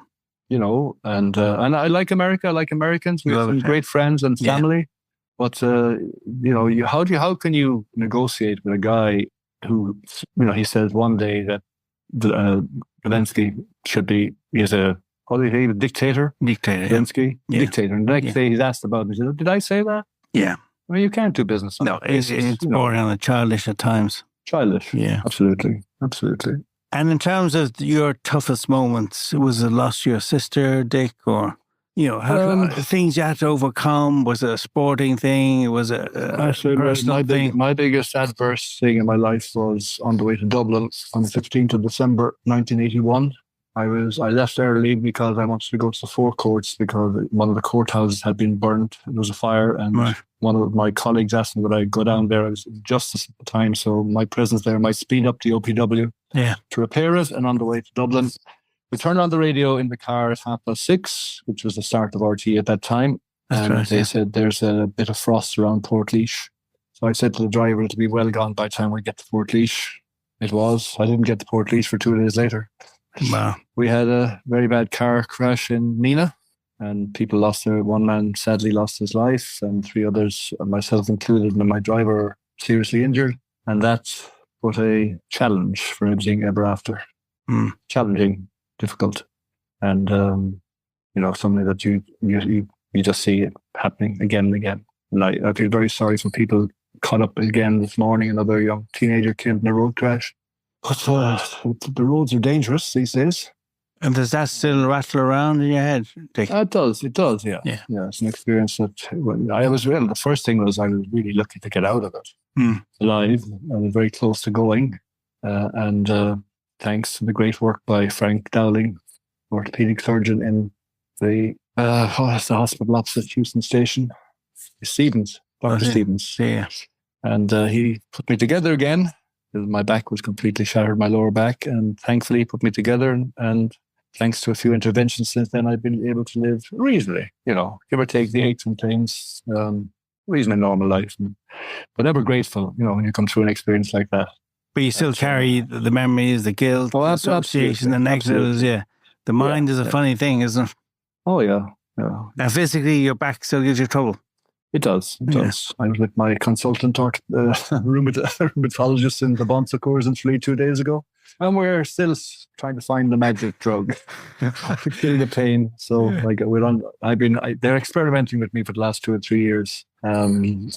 And I like America. I like Americans. We have some great friends and family. But how can you negotiate with a guy who, he says one day that Zelensky is a dictator. Dictator. Zelensky, dictator. And the next day he's asked about it. He said, did I say that? Yeah. Well, you can't do business. No, it's bordering on the childish at times. Childish. Yeah. Absolutely. And in terms of your toughest moments, was it lost your sister, Dick, or things you had to overcome? Was it a sporting thing? Was it a personal thing? My biggest adverse thing in my life was on the way to Dublin on the 15th of December, 1981. I left early because I wanted to go to the Four Courts because one of the courthouses had been burnt. There was a fire, and one of my colleagues asked me would I go down there. I was in justice at the time, so my presence there might speed up the OPW to repair it. And on the way to Dublin, we turned on the radio in the car at 6:30, which was the start of RT at that time. They said there's a bit of frost around Portlaoise. So I said to the driver it'll be well gone by the time we get to Portlaoise. It was. I didn't get to Portlaoise for 2 days later. Wow. We had a very bad car crash in Neenah, and people one man sadly lost his life, and 3 others, myself included, and my driver, seriously injured. And that put a challenge for everything ever after. Challenging, difficult, and something that you just see it happening again and again. And I feel very sorry for people caught up again this morning, another young teenager killed in a road crash. But the roads are dangerous these days. And does that still rattle around in your head, Dick? It does, yeah. It's an experience that the first thing was I was really lucky to get out of it alive. I was very close to going. And thanks to the great work by Frank Dowling, orthopedic surgeon in the hospital opposite Houston Station, Dr. Stevens. Yeah. And he put me together again. My back was completely shattered, my lower back, and thankfully he put me together. And thanks to a few interventions since then, I've been able to live reasonably, give or take the aches and pains, reasonably normal life. But ever grateful, when you come through an experience like that. But you still carry the memories, the guilt, the association, the negatives. Yeah. The mind is a funny thing, isn't it? Oh, yeah. Now, physically, your back still gives you trouble. It does. I was with my consultant rheumatologist in the Bon Secours in Tralee 2 days ago, and we're still trying to find the magic drug to kill the pain. So they're experimenting with me for the last 2 or 3 years. And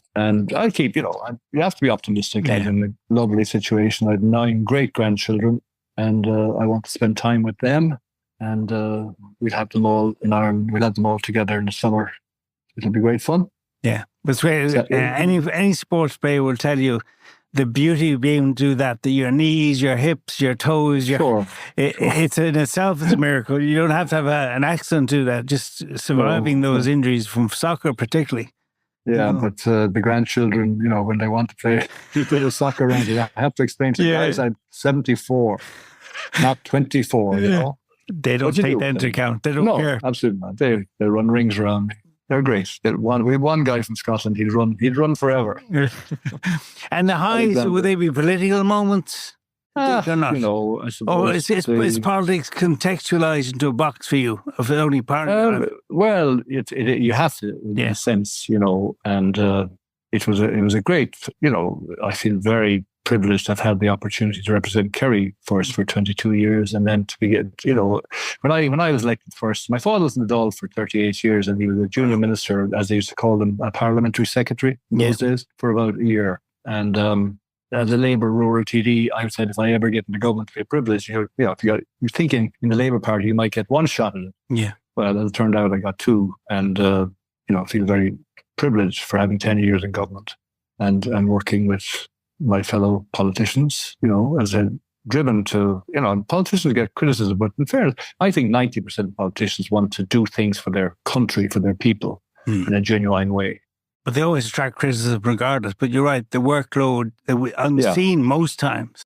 I keep, you have to be optimistic. I'm in a lovely situation. I have 9 great grandchildren, and I want to spend time with them. And we'll have them all in Ireland. We'll have them all together in the summer. It'll be great fun. Yeah, but it's great. Any sports player will tell you the beauty of being able to do that. Your knees, your hips, your toes. It's in itself it's a miracle. You don't have to have an accident to do that. Just surviving those injuries from soccer, particularly. Yeah, but the grandchildren, when they want to play soccer around, I have to explain to the guys I'm 74, not 24. They don't take that into account. They don't care. Absolutely not. They run rings around me. They're great. We had one guy from Scotland. He'd run forever. And the highs, would they be political moments? They're not. I suppose. Is politics contextualized into a box for you? Of the only part? Well, you have to, in a sense, and it was a great, I feel very privileged to have had the opportunity to represent Kerry first for 22 years, and then to be, when I was elected first, my father was in the Dáil for 38 years, and he was a junior minister, as they used to call them, a parliamentary secretary in those days, for about a year. And as a Labour rural TD, I said if I ever get into government, it'd be a privilege. You're thinking in the Labour Party you might get one shot at it. Yeah. Well, as it turned out, I got 2, and I feel very privileged for having 10 years in government. and working with my fellow politicians, as a driven to, and politicians get criticism, but in fairness, I think 90% of politicians want to do things for their country, for their people in a genuine way. But they always attract criticism regardless. But you're right, the workload, unseen most times.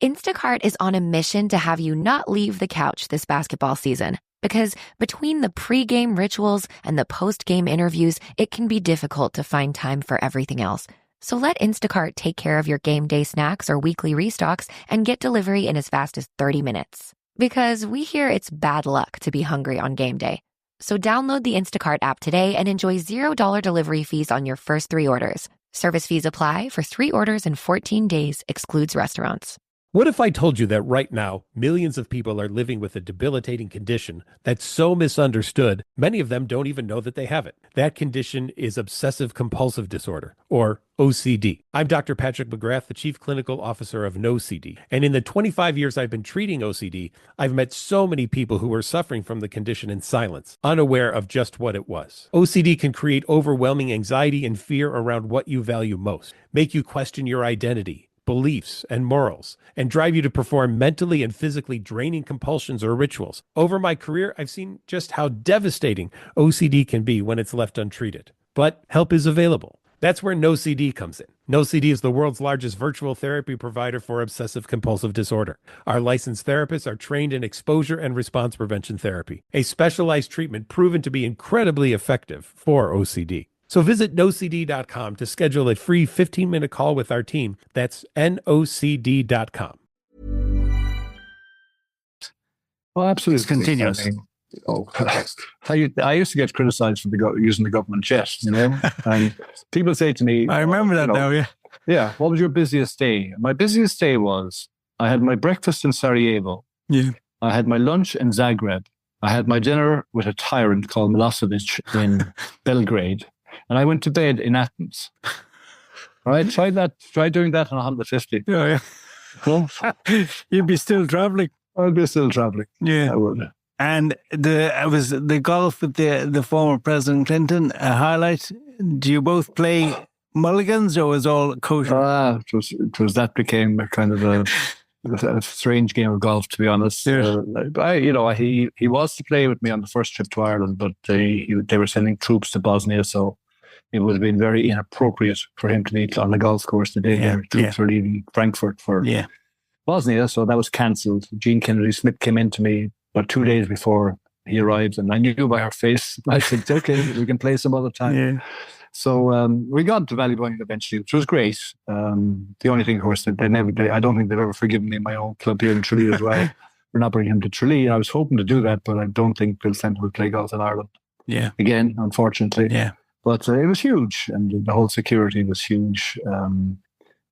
Instacart is on a mission to have you not leave the couch this basketball season. Because between the pre-game rituals and the post-game interviews, it can be difficult to find time for everything else. So let Instacart take care of your game day snacks or weekly restocks and get delivery in as fast as 30 minutes. Because we hear it's bad luck to be hungry on game day. So download the Instacart app today and enjoy $0 delivery fees on your first 3 orders. Service fees apply for 3 orders in 14 days, excludes restaurants. What if I told you that right now, millions of people are living with a debilitating condition that's so misunderstood, many of them don't even know that they have it? That condition is obsessive compulsive disorder, or OCD. I'm Dr. Patrick McGrath, the Chief Clinical Officer of NoCD. And in the 25 years I've been treating OCD, I've met so many people who are suffering from the condition in silence, unaware of just what it was. OCD can create overwhelming anxiety and fear around what you value most, make you question your identity, beliefs, and morals, and drive you to perform mentally and physically draining compulsions or rituals. Over my career, I've seen just how devastating OCD can be when it's left untreated. But help is available. That's where NoCD comes in. NoCD is the world's largest virtual therapy provider for obsessive compulsive disorder. Our licensed therapists are trained in exposure and response prevention therapy, a specialized treatment proven to be incredibly effective for OCD. So visit nocd.com to schedule a free 15-minute call with our team. That's nocd.com. Well, absolutely. It's continuous. I used to get criticized for using the government jet, and people say to me, I remember that now, yeah. Yeah, what was your busiest day? My busiest day was, I had my breakfast in Sarajevo. Yeah. I had my lunch in Zagreb. I had my dinner with a tyrant called Milosevic in Belgrade. And I went to bed in Athens. All right, try doing that on 150. Yeah. You'd be still traveling. I'd be still traveling. Yeah. I would. And was the golf with the former President Clinton a highlight? Do you both play mulligans, or was all kosher? It was that became a kind of a strange game of golf, to be honest. Yeah. He was to play with me on the first trip to Ireland, but they were sending troops to Bosnia, so it would have been very inappropriate for him to be on the golf course the day troops were leaving Frankfurt for Bosnia, so that was cancelled. Jean Kennedy Smith came in to me about 2 days before he arrived, and I knew by her face. I said, okay, we can play some other time. Yeah. So we got to Ballyboyne eventually, which was great. The only thing, of course, that I don't think they've ever forgiven me, my own club here in Tralee as well, for not bringing him to Tralee. I was hoping to do that, but I don't think Bill Fenton will play golf in Ireland. Yeah. Again, unfortunately. Yeah. But it was huge, and the whole security was huge.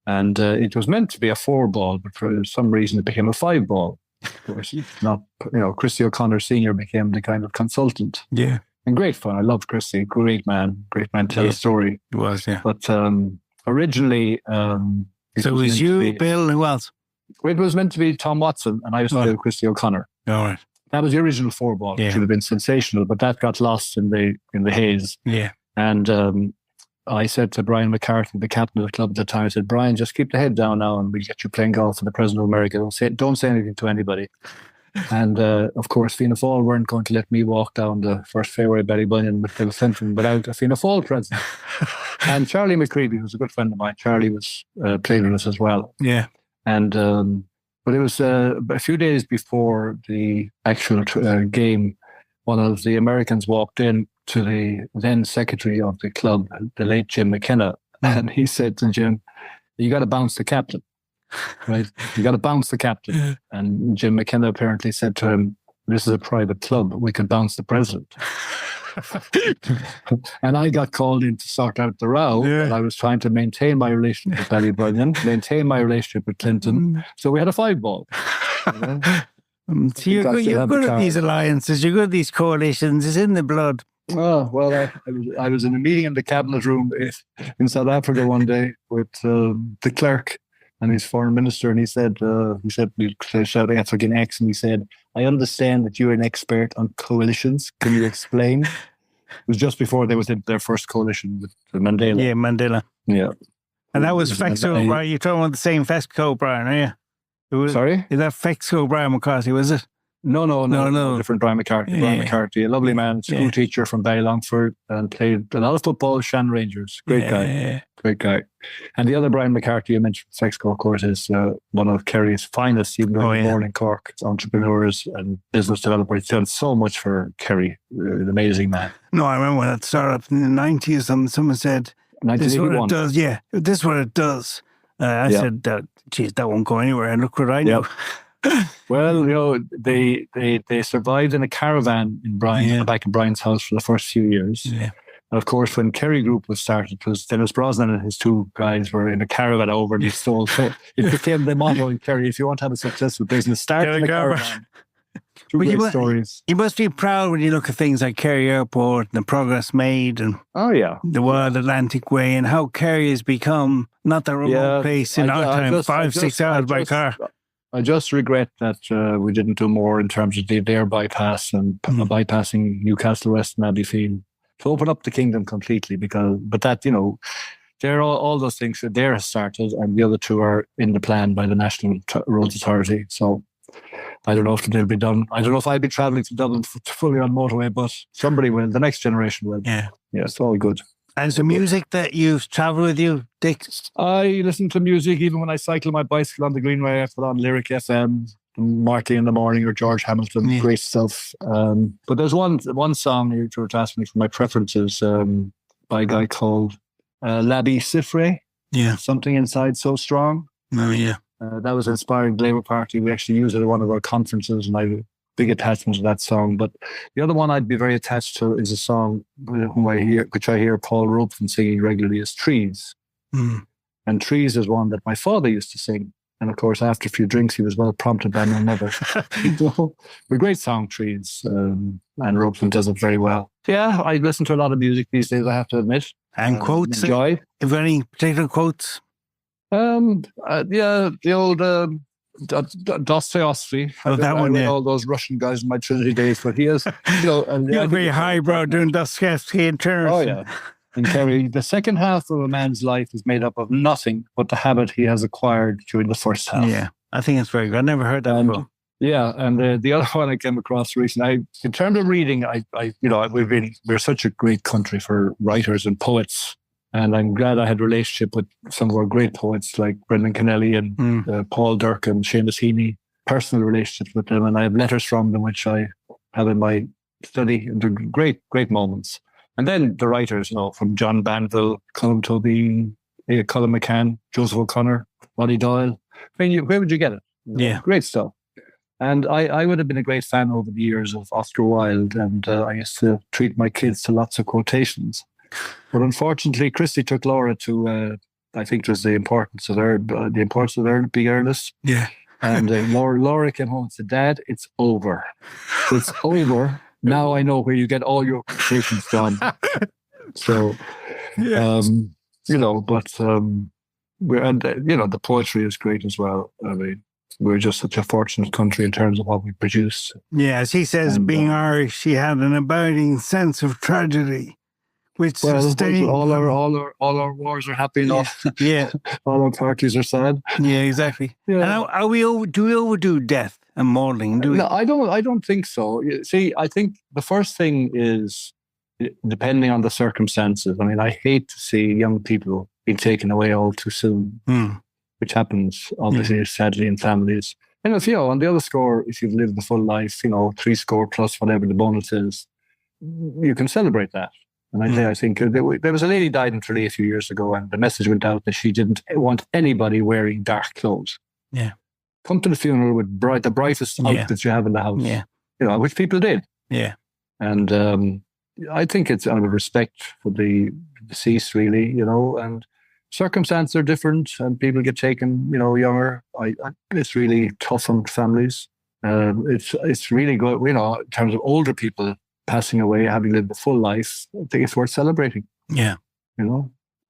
And it was meant to be a 4-ball, but for some reason it became a 5-ball. Of course, Christy O'Connor Sr. became the kind of consultant. Yeah. And great fun. I loved Christy. Great man to tell a story. It was, yeah. But originally... so it was you, Bill, and who else? It was meant to be Tom Watson, and I used to play with Christy O'Connor. All right. That was the original 4-ball. Yeah. It should have been sensational, but that got lost in the haze. Yeah. And I said to Brian McCarthy, the captain of the club at the time, I said, Brian, just keep the head down now and we'll get you playing golf for the President of America. Don't say anything to anybody. And of course, Fianna Fáil weren't going to let me walk down the first fairway at Ballyboyne with Bill Fenton without a Fianna Fáil present. And Charlie McCreevy, who's a good friend of mine, Charlie was playing with us as well. Yeah. And but it was a few days before the actual game, one of the Americans walked in to the then secretary of the club, the late Jim McKenna, and he said to Jim, you got to bounce the captain, right? You got to bounce the captain. And Jim McKenna apparently said to him, this is a private club. We could bounce the president. And I got called in to sort out the row. Yeah. And I was trying to maintain my relationship with Ballyboyne, maintain my relationship with Clinton. So we had a 5-ball. So you're good at these alliances. You're good at these coalitions. It's in the blood. Oh, well, I was in a meeting in the cabinet room in South Africa one day with the clerk and his foreign minister, and he said, we shouting at fucking X, and he said, I understand that you're an expert on coalitions. Can you explain? was just before they was in their first coalition with Mandela. Yeah, Mandela. Yeah. And that was Fexco O'Brien. You're talking about the same Fexco O'Brien, are you? Sorry? Is that Fexco O'Brien McCarthy, was it? No. Different Brian McCarthy. Yeah. Brian McCarthy, a lovely man, school teacher from Ballylongford, and played a lot of football, Shan Rangers. Great guy. And the other Brian McCarthy I mentioned, Fexco, of course, is one of Kerry's finest, even though he was born in Cork. Entrepreneurs and business developers. He's done so much for Kerry. An amazing man. No, I remember when that started up in the 90s. Someone said, this is what it does. Yeah, this is what it does. I said, geez, that won't go anywhere. And look what I know. Well, they survived in a caravan in back in Brian's house for the first few years. Yeah. And of course, when Kerry Group was started, because Dennis Brosnan and his two guys were in a caravan over and he stole. So it became the motto in Kerry: if you want to have a successful business, start in a caravan. Great stories. You must be proud when you look at things like Kerry Airport and the progress made, and the Wild Atlantic Way, and how Kerry has become not that remote place in our time, 5-6 hours by car. I just regret that we didn't do more in terms of their bypass and bypassing Newcastle West and Abbeyfield to open up the kingdom completely. But that, they're all those things that there has started, and the other two are in the plan by the National Roads Authority. So I don't know if they'll be done. I don't know if I'll be travelling to Dublin fully on motorway, but somebody will. The next generation will. Yeah, it's all good. And so music that you've travelled with you, Dick? I listen to music even when I cycle my bicycle on the Greenway. I put on Lyric FM, Marty in the Morning or George Hamilton, great stuff. But there's one song you were asking me for my preferences by a guy called Labi Siffre. Yeah. Something Inside So Strong. Oh, yeah. That was inspiring the Labour Party. We actually used it at one of our conferences, and I have a big attachment to that song. But the other one I'd be very attached to is a song which I hear Paul Robeson singing regularly, is Trees. Mm. And Trees is one that my father used to sing. And of course, after a few drinks, he was well prompted by my mother. So, a great song, Trees. And Robeson does it very well. Yeah, I listen to a lot of music these days, I have to admit. And quotes? Enjoy. Have you any particular quotes? The old Dostoevsky. Oh, that one, all those Russian guys in my Trinity days, but he is, you're very highbrow doing Dostoevsky in terms. Oh, yeah. And Kerry, the second half of a man's life is made up of nothing but the habit he has acquired during the first half. Yeah, I think it's very good. I never heard that before. Yeah, and the other one I came across recently, in terms of reading, we're such a great country for writers and poets. And I'm glad I had a relationship with some of our great poets like Brendan Kennelly and Paul Dirk and Seamus Heaney, personal relationships with them. And I have letters from them, which I have in my study. And they're great, great moments. And then the writers, from John Banville, Colm Tobin, Colin McCann, Joseph O'Connor, Roddy Doyle. I mean, where would you get it? Yeah. Great stuff. And I would have been a great fan over the years of Oscar Wilde. And I used to treat my kids to lots of quotations. But unfortunately, Christy took Laura to, I think it was the importance of being earnest. Yeah. And Laura came home and said, "Dad, it's over. It's over. Now I know where you get all your quotations done." So, the poetry is great as well. I mean, we're just such a fortunate country in terms of what we produce. Yeah, as he says, being Irish, she had an abiding sense of tragedy. Which all our wars are happy enough. Yeah. All our parties are sad. Yeah, exactly. Yeah. And do we overdo death and mourning? No, I don't think so. See, I think the first thing is, depending on the circumstances. I mean, I hate to see young people being taken away all too soon, which happens obviously sadly in families. And if on the other score, if you've lived the full life, 3 score plus whatever the bonus is, you can celebrate that. And I think there was a lady died in Tralee a few years ago, and the message went out that she didn't want anybody wearing dark clothes. Yeah. Come to the funeral with the brightest outfits you have in the house. Yeah. Which people did. Yeah. And I think it's out of respect for the deceased, really, and circumstances are different, and people get taken, younger. It's really tough on families. It's really good, in terms of older people passing away, having lived a full life. I think it's worth celebrating. Yeah.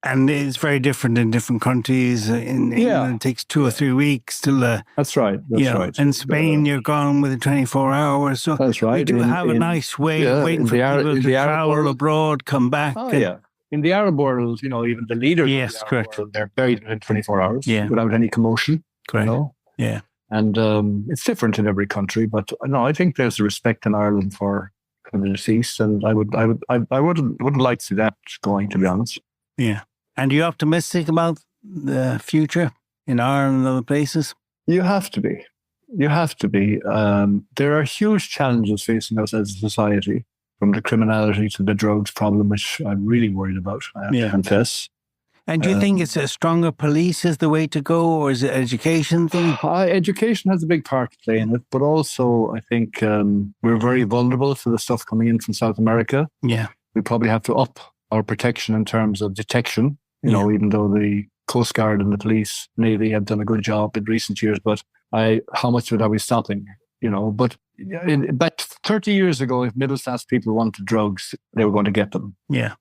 And it's very different in different countries. In England, it takes 2 or 3 weeks till That's right. Right. In Spain, you're gone within 24 hours. So that's right. We do have a nice way of waiting for people to travel abroad, come back. Oh, yeah. In the Arab world, even the leaders of the Arab world, they're buried in 24 hours without any commotion. Correct. Yeah. And it's different in every country, but no, I think there's respect in Ireland for the deceased, and I wouldn't like to see that going, to be honest. Yeah. And are you optimistic about the future in Ireland and other places? You have to be. There are huge challenges facing us as a society, from the criminality to the drugs problem, which I'm really worried about, I have to confess. And do you think it's a stronger police is the way to go, or is it education thing? Education has a big part to play in it, but also I think we're very vulnerable to the stuff coming in from South America. Yeah. We probably have to up our protection in terms of detection, even though the Coast Guard and the police, Navy have done a good job in recent years, but how much of it are we stopping? But back 30 years ago, if middle-class people wanted drugs, they were going to get them. Yeah.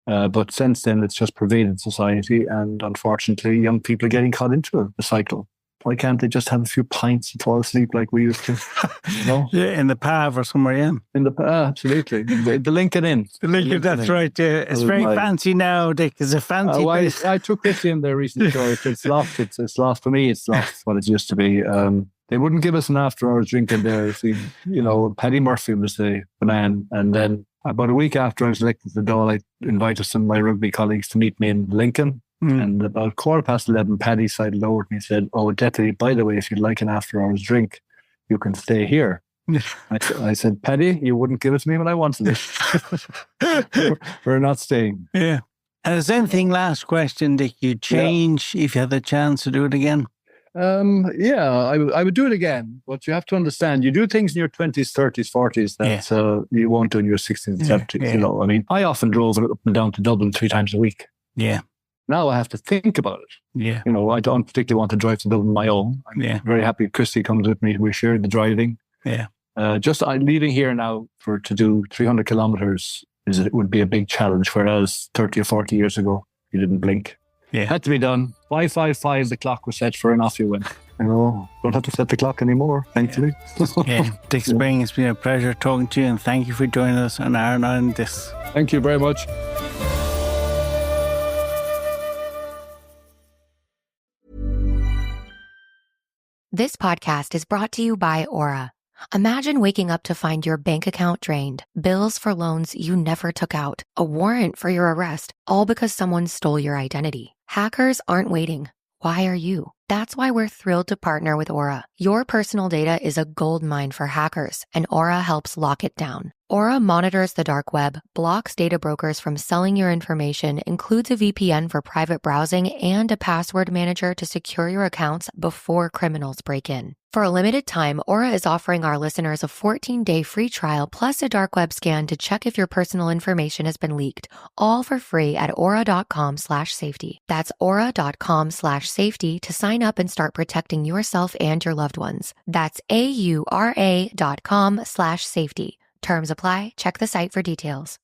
But since then, it's just pervaded society, and unfortunately, young people are getting caught into the cycle. Why can't they just have a few pints and fall asleep like we used to? Yeah, in the PAV or somewhere, In the absolutely. The Lincoln Inn. The Lincoln, that's right. Yeah. It's very fancy now, Dick. It's a fancy place. I took this in there recently. It's lost. It's lost for me. It's lost what it used to be. They wouldn't give us an after-hours drink in there. See, Paddy Murphy was the man. And then about a week after I was elected to the Dáil, I invited some of my rugby colleagues to meet me in Lincoln. And about 11:15, Paddy sidled over to me and said, "Oh, Deputy, by the way, if you'd like an after-hours drink, you can stay here." I said, "Paddy, you wouldn't give it to me when I wanted it." We're not staying. Yeah. And is there anything, last question, Dick, you'd change if you had the chance to do it again? I would do it again, but you have to understand, you do things in your 20s, 30s, 40s that you won't do in your 60s and 70s. I mean, I often drove up and down to Dublin 3 times a week. Yeah. Now I have to think about it. Yeah. I don't particularly want to drive to Dublin on my own. I'm very happy Christy comes with me. We share the driving. Yeah. Just leaving here now to do 300 kilometers it would be a big challenge, whereas 30 or 40 years ago, you didn't blink. Yeah. Had to be done. 5:55, the clock was set for, and off you went. Don't have to set the clock anymore, thankfully. Yeah. Dick Spring, it's been a pleasure talking to you, and thank you for joining us on Aran on this. Thank you very much. This podcast is brought to you by Aura. Imagine waking up to find your bank account drained, bills for loans you never took out, a warrant for your arrest, all because someone stole your identity. Hackers aren't waiting. Why are you? That's why we're thrilled to partner with Aura. Your personal data is a goldmine for hackers, and Aura helps lock it down. Aura monitors the dark web, blocks data brokers from selling your information, includes a VPN for private browsing, and a password manager to secure your accounts before criminals break in. For a limited time, Aura is offering our listeners a 14-day free trial plus a dark web scan to check if your personal information has been leaked, all for free at aura.com/safety. That's aura.com/safety to sign up and start protecting yourself and your loved ones. That's aura.com/safety. Terms apply. Check the site for details.